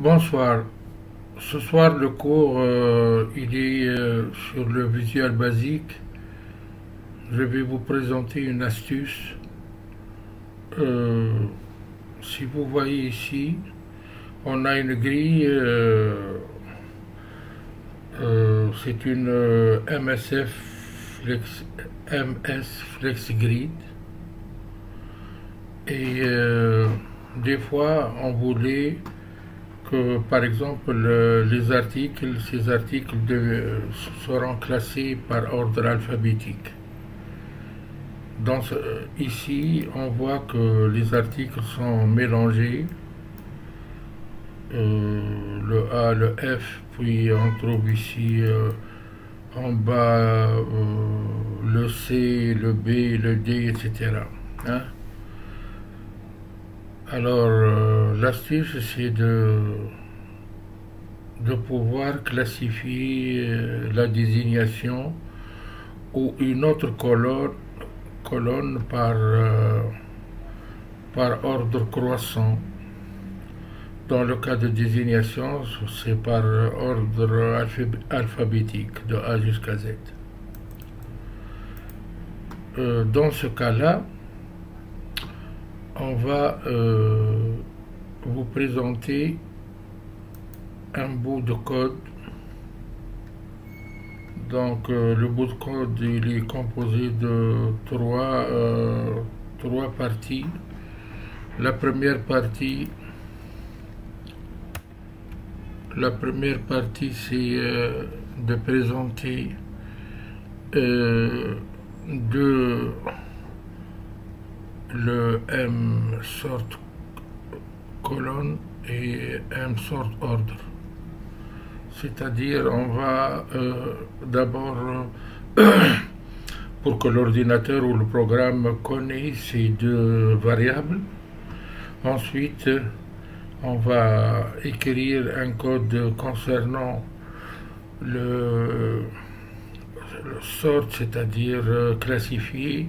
Bonsoir. Ce soir, le cours il est sur le Visual Basic. Je vais vous présenter une astuce. Euh, Si vous voyez ici, on a une grille. C'est une MS FlexGrid. Et des fois, on voulait que, par exemple, ces articles seront classés par ordre alphabétique. Ici, on voit que les articles sont mélangés, le A, le F, puis on trouve ici en bas le C, le B, le D, etc. Hein? Alors, l'astuce, c'est de pouvoir classifier la désignation ou une autre colonne par ordre croissant. Dans le cas de désignation, c'est par ordre alphabétique, de A jusqu'à Z. Dans ce cas-là, on va vous présenter un bout de code. Donc le bout de code il est composé de trois parties. La première partie c'est de présenter le M sort colonne et M sort ordre. C'est-à-dire, on va d'abord, pour que l'ordinateur ou le programme connaisse ces deux variables, ensuite, on va écrire un code concernant le sort, c'est-à-dire classifier,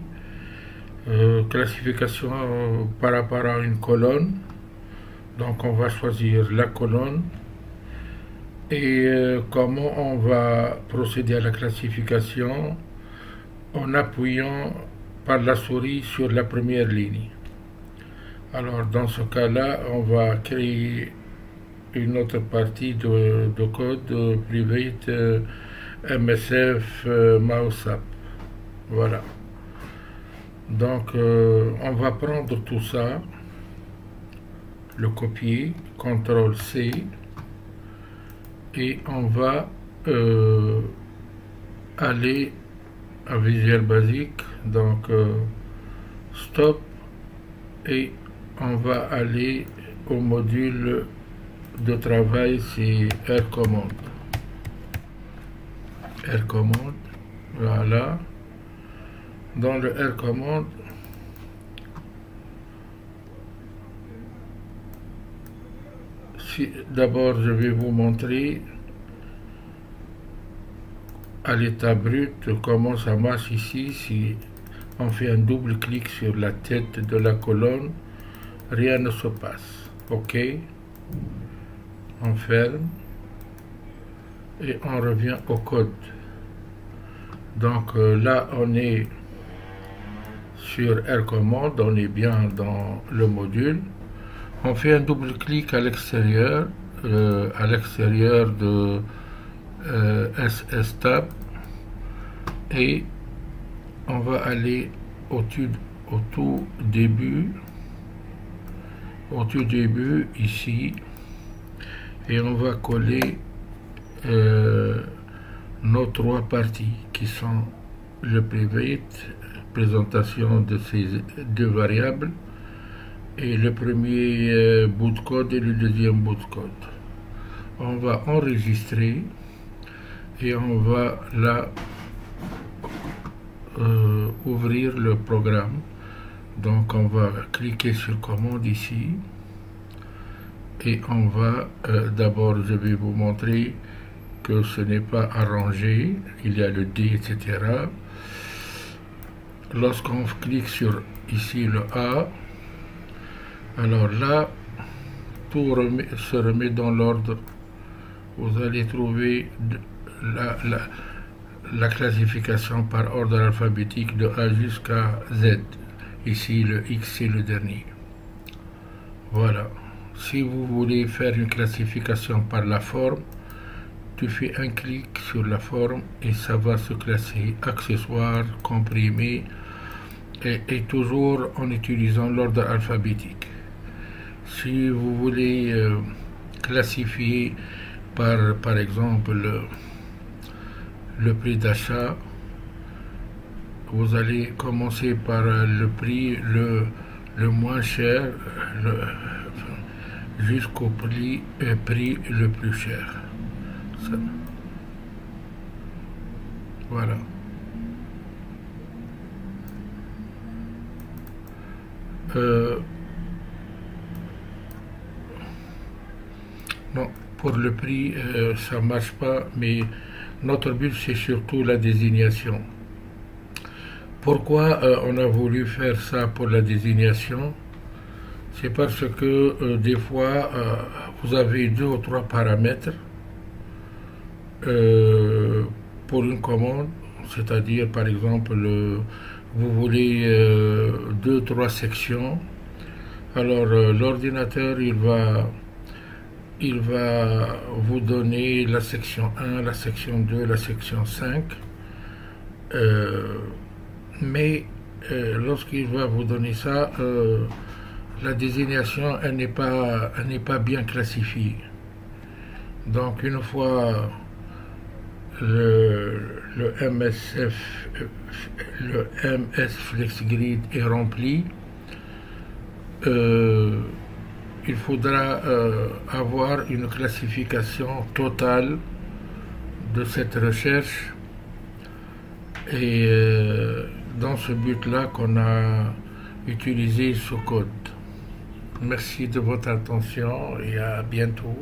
classification par rapport à une colonne. Donc, on va choisir la colonne. Et comment on va procéder à la classification en appuyant par la souris sur la première ligne. Alors dans ce cas-là, on va créer une autre partie de code private MSF MouseApp. Voilà. Donc on va prendre tout ça, le copier, CTRL-C, et on va aller à Visual Basic, donc stop, et on va aller au module de travail, c'est R-Command. R-Command, voilà. Dans le R-Command, d'abord je vais vous montrer à l'état brut comment ça marche ici. Si on fait un double clic sur la tête de la colonne, rien ne se passe. OK, on ferme et on revient au code. Donc là on est sur R-Command, on est bien dans le module. On fait un double clic à l'extérieur de SSTab, et on va aller au tout début ici, et on va coller nos trois parties qui sont le private, présentation de ces deux variables, et le premier bout de code et le deuxième bout de code. On va enregistrer et on va là ouvrir le programme. Donc on va cliquer sur commande ici, et on va d'abord, je vais vous montrer que ce n'est pas arrangé, il y a le D, etc. Lorsqu'on clique sur ici le A, alors là se remet dans l'ordre. Vous allez trouver la, la, la classification par ordre alphabétique de A jusqu'à Z. Ici, le X, c'est le dernier. Voilà. Si vous voulez faire une classification par la forme, tu fais un clic sur la forme et ça va se classer accessoires, comprimés et toujours en utilisant l'ordre alphabétique. Si vous voulez classifier par exemple le prix d'achat, vous allez commencer par le prix le moins cher jusqu'au prix le plus cher. Ça. Voilà. Non, pour le prix, ça marche pas, mais notre but, c'est surtout la désignation. Pourquoi on a voulu faire ça pour la désignation? C'est parce que des fois, vous avez 2 ou 3 paramètres pour une commande, c'est-à-dire, par exemple, vous voulez 2 ou 3 sections. Alors, l'ordinateur, il va vous donner la section 1, la section 2, la section 5. Mais lorsqu'il va vous donner ça, la désignation, elle n'est pas bien classifiée. Donc, une fois le MS FlexGrid est rempli, il faudra avoir une classification totale de cette recherche et dans ce but-là qu'on a utilisé ce code. Merci de votre attention et à bientôt.